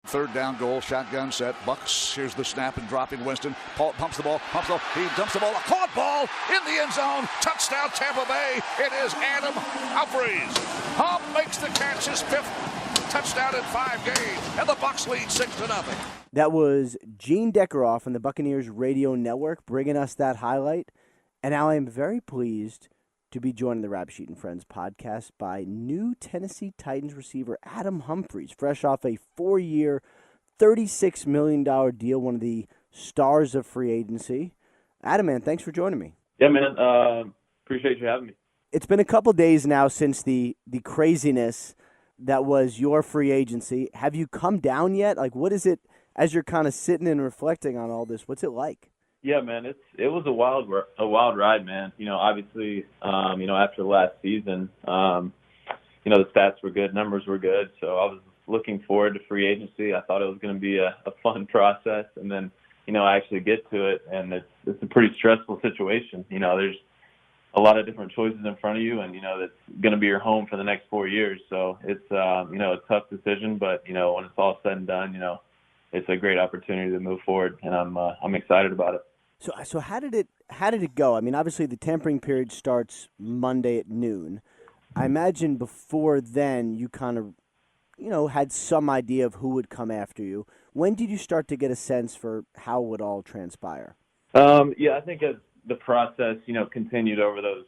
Third down goal, shotgun set. Bucks, here's the snap and dropping Winston. Paul pumps the ball, he dumps the ball. A caught ball in the end zone. Touchdown, Tampa Bay. It is Adam Humphries. Hump makes the catch, his fifth touchdown in 5 games, and the Bucks lead 6-0. That was Gene Deckeroff on the Buccaneers Radio Network bringing us that highlight. And now I am very pleased to be joined in the RapSheet and Friends podcast by new Tennessee Titans receiver Adam Humphries, fresh off a 4-year, $36 million deal, one of the stars of free agency. Adam, man, thanks for joining me. Yeah, man, appreciate you having me. It's been a couple days now since the craziness that was your free agency. Have you come down yet? Like, what is it, as you're kind of sitting and reflecting on all this, what's it like? Yeah, man, it was a wild ride, man. Obviously, after the last season, the stats were good, numbers were good, so I was looking forward to free agency. I thought it was going to be a fun process, and then, I actually get to it, and it's a pretty stressful situation. There's a lot of different choices in front of you, and that's going to be your home for the next 4 years. So it's a tough decision, but when it's all said and done, it's a great opportunity to move forward, and I'm excited about it. So how did it go? I mean, obviously the tampering period starts Monday at noon. I imagine before then you kind of, had some idea of who would come after you. When did you start to get a sense for how it would all transpire? I think as the process, continued over those,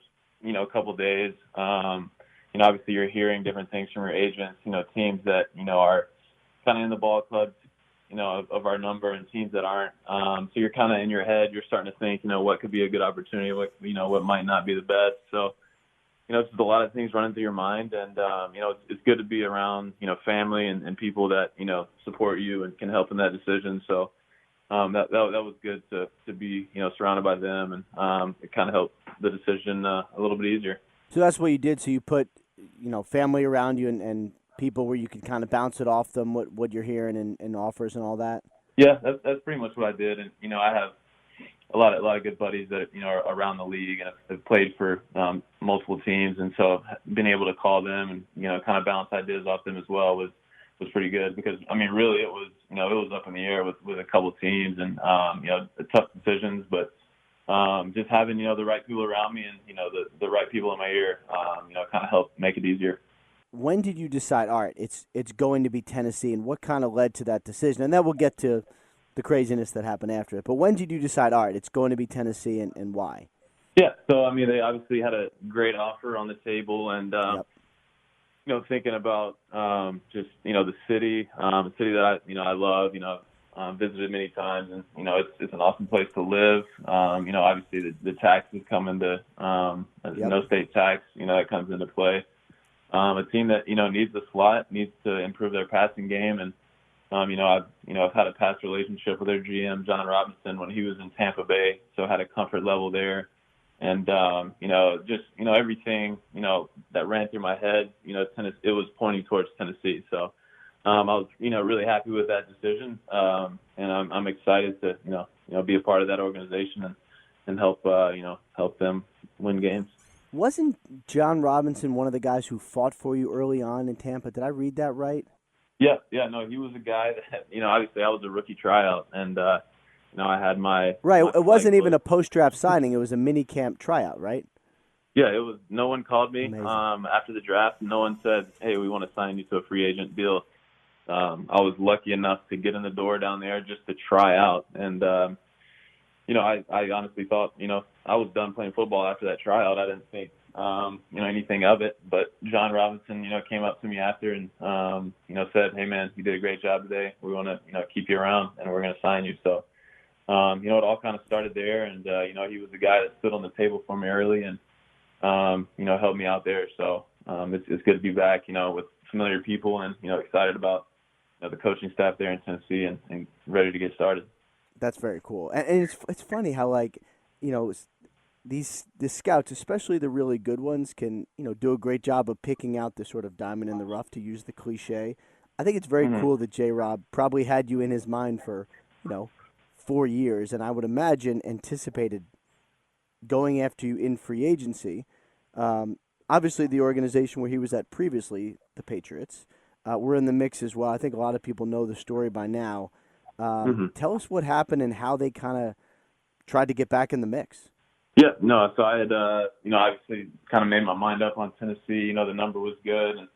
couple of days, obviously you're hearing different things from your agents, teams that, are kind of in the ball clubs, of our number, and teams that aren't. So you're kind of in your head, you're starting to think, what could be a good opportunity, what might not be the best. So, it's just a lot of things running through your mind, and, it's good to be around, family and people that, support you and can help in that decision. So that was good to be, surrounded by them, and it kind of helped the decision a little bit easier. So that's what you did. So you put, family around you and people where you could kind of bounce it off them, what you're hearing and offers and all that? Yeah, that's pretty much what I did. And, I have a lot of good buddies that, are around the league and have played for multiple teams. And so being able to call them and, kind of bounce ideas off them as well was pretty good because, really it was up in the air with a couple of teams and, tough decisions, but just having, the right people around me and, the right people in my ear, kind of helped make it easier. When did you decide, all right, it's going to be Tennessee, and what kind of led to that decision? And then we'll get to the craziness that happened after it. But when did you decide, all right, it's going to be Tennessee, and why? Yeah, so, they obviously had a great offer on the table, and, thinking about just, the city that I love, visited many times, and, it's an awesome place to live. Obviously the taxes come into no state tax, that comes into play. A team that, needs the slot, needs to improve their passing game. And, I've had a past relationship with their GM, John Robinson, when he was in Tampa Bay. So I had a comfort level there. And, everything, that ran through my head, Tennessee, it was pointing towards Tennessee. So I was, really happy with that decision. And I'm excited to, be a part of that organization and help, help them win games. Wasn't John Robinson one of the guys who fought for you early on in Tampa? Did I read that right? Yeah, no, he was a guy that, obviously I was a rookie tryout, and, I had my... Right, my it wasn't even a post-draft signing. It was a mini-camp tryout, right? Yeah, it was. No one called me Amazing. After the draft. No one said, hey, we want to sign you to a free agent deal. I was lucky enough to get in the door down there just to try out, and, I honestly thought, I was done playing football after that tryout. I didn't think, anything of it. But John Robinson, came up to me after and, said, hey, man, you did a great job today. We want to, keep you around, and we're going to sign you. So, it all kind of started there. And, he was the guy that stood on the table for me early and, helped me out there. So it's good to be back, with familiar people and, excited about the coaching staff there in Tennessee and ready to get started. That's very cool. And it's funny how, the scouts, especially the really good ones, can, do a great job of picking out the sort of diamond in the rough, to use the cliche. I think it's very cool that J-Rob probably had you in his mind for, 4 years, and I would imagine anticipated going after you in free agency. Obviously, the organization where he was at previously, the Patriots, were in the mix as well. I think a lot of people know the story by now. Tell us what happened and how they kind of tried to get back in the mix. Yeah, no, so I had, obviously kind of made my mind up on Tennessee. The number was good, and,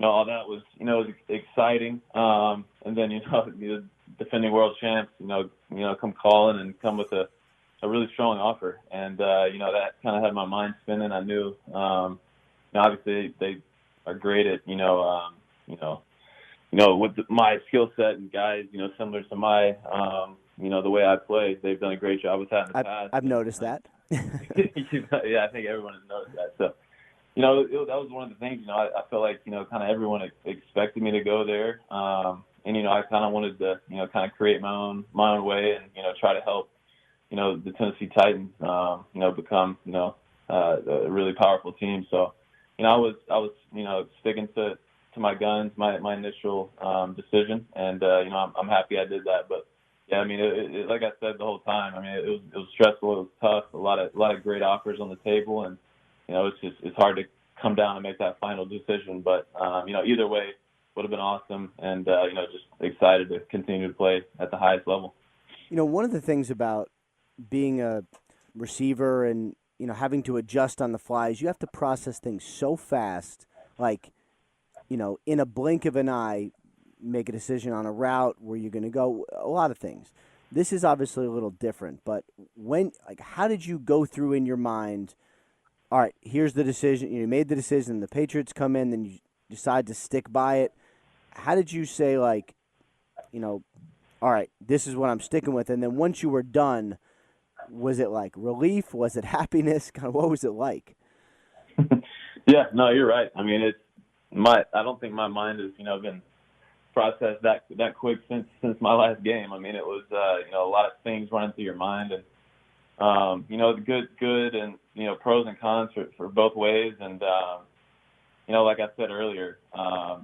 all that was, was exciting. And then, the defending world champs, come calling and come with a really strong offer. And, that kind of had my mind spinning. I knew, obviously they are great at, with my skill set and guys, similar to my, the way I play, they've done a great job with that in the past. I've noticed that. Yeah, I think everyone has noticed that. So, that was one of the things, I felt like, kind of everyone expected me to go there. And, I kind of wanted to, kind of create my own way and, try to help, the Tennessee Titans, become, a really powerful team. So, I was, sticking to my guns, my initial decision, and I'm happy I did that. But yeah, I mean, it, like I said the whole time, I mean, it was stressful, it was tough, a lot of great offers on the table, and it's hard to come down and make that final decision. But either way would have been awesome, and just excited to continue to play at the highest level. One of the things about being a receiver and having to adjust on the fly is you have to process things so fast, like, in a blink of an eye, make a decision on a route, where you're going to go, a lot of things. This is obviously a little different, but how did you go through in your mind, all right, here's the decision, you made the decision, the Patriots come in, then you decide to stick by it. How did you say, all right, this is what I'm sticking with, and then once you were done, was it like relief? Was it happiness? Kind of what was it like? Yeah, no, you're right. I mean, I don't think my mind has, been processed that quick since my last game. I mean, it was, a lot of things running through your mind, and, the good and, pros and cons for both ways. And, like I said earlier, I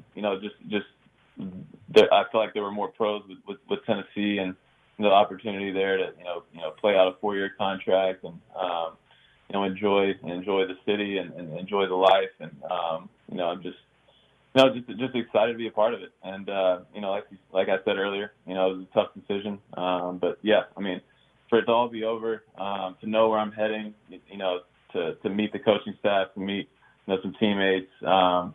feel like there were more pros with Tennessee, and the opportunity there to, play out a 4-year contract and, enjoy the city and enjoy the life. And, I'm just excited to be a part of it. And, like I said earlier, it was a tough decision. But yeah, I mean, for it to all be over, to know where I'm heading, to meet the coaching staff, to meet, some teammates,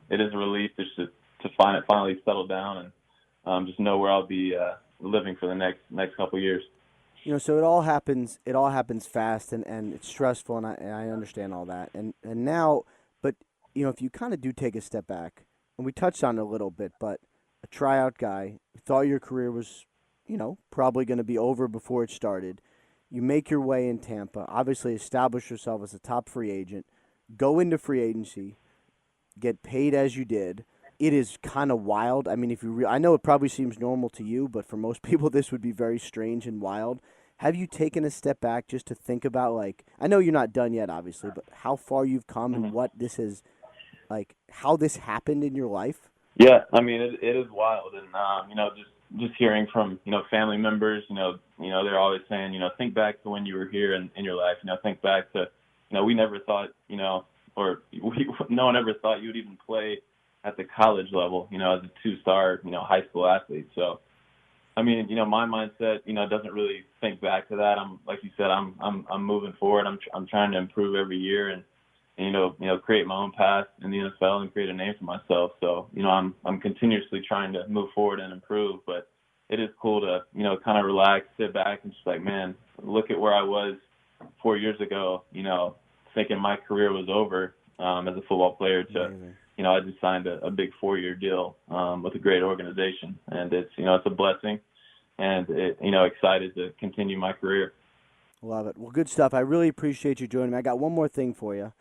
it is a relief just to find it finally settled down and, just know where I'll be, living for the next couple of years. So it all happens fast and it's stressful, and I understand all that. And now, but, if you kind of do take a step back, and we touched on it a little bit, but a tryout guy, thought your career was, probably going to be over before it started. You make your way in Tampa, obviously establish yourself as a top free agent, go into free agency, get paid as you did. It is kind of wild. I mean, I know it probably seems normal to you, but for most people, this would be very strange and wild. Have you taken a step back just to think about, I know you're not done yet, obviously, but how far you've come and what this is, how this happened in your life? Yeah, I mean, it is wild. And, just hearing from, family members, they're always saying, think back to when you were here in your life, think back to, we never thought, no one ever thought you would even play at the college level, as a 2-star, high school athlete. So, I mean, my mindset, doesn't really think back to that. I'm, like you said, I'm moving forward. I'm trying to improve every year and create my own path in the NFL and create a name for myself. So, I'm continuously trying to move forward and improve, but it is cool to, kind of relax, sit back and just man, look at where I was 4 years ago, thinking my career was over, as a football player to, I just signed a big 4-year deal with a great organization, and it's it's a blessing, and excited to continue my career. Love it. Well, good stuff. I really appreciate you joining me. I got one more thing for you.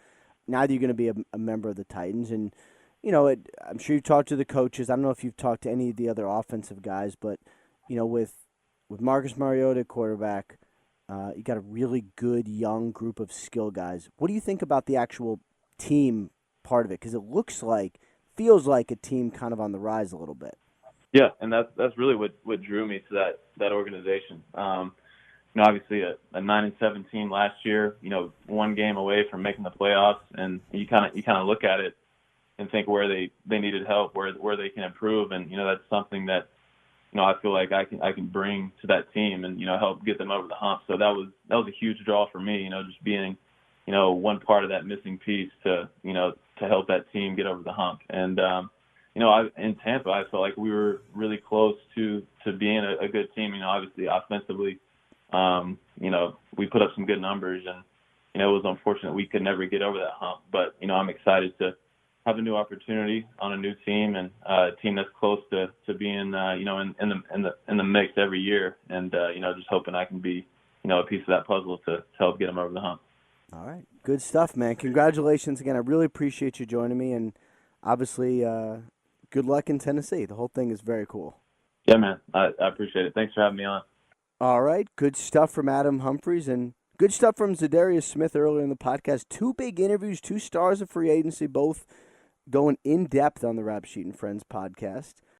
Now that you're going to be a member of the Titans, and I'm sure you've talked to the coaches. I don't know if you've talked to any of the other offensive guys, but with Marcus Mariota quarterback, you got a really good young group of skill guys. What do you think about the actual team part of it? Because it feels like a team kind of on the rise a little bit. Yeah, and that's really what drew me to that organization. Obviously a 9-7 team last year, one game away from making the playoffs, and you kind of look at it, and think where they needed help, where they can improve. And, that's something that, I feel like I can bring to that team and, help get them over the hump. So that was a huge draw for me, just being, one part of that missing piece to help that team get over the hump. And, in Tampa, I felt like we were really close to being a good team. Obviously offensively, we put up some good numbers, and, it was unfortunate we could never get over that hump. But, I'm excited to have a new opportunity on a new team, and a team that's close to being, in the mix every year. And, just hoping I can be, a piece of that puzzle to help get them over the hump. All right. Good stuff, man. Congratulations again. I really appreciate you joining me, and obviously good luck in Tennessee. The whole thing is very cool. Yeah, man. I appreciate it. Thanks for having me on. All right. Good stuff from Adam Humphries, and good stuff from Zadarius Smith earlier in the podcast. 2 big interviews, 2 stars of free agency, both going in depth on the Rap Sheet and Friends podcast.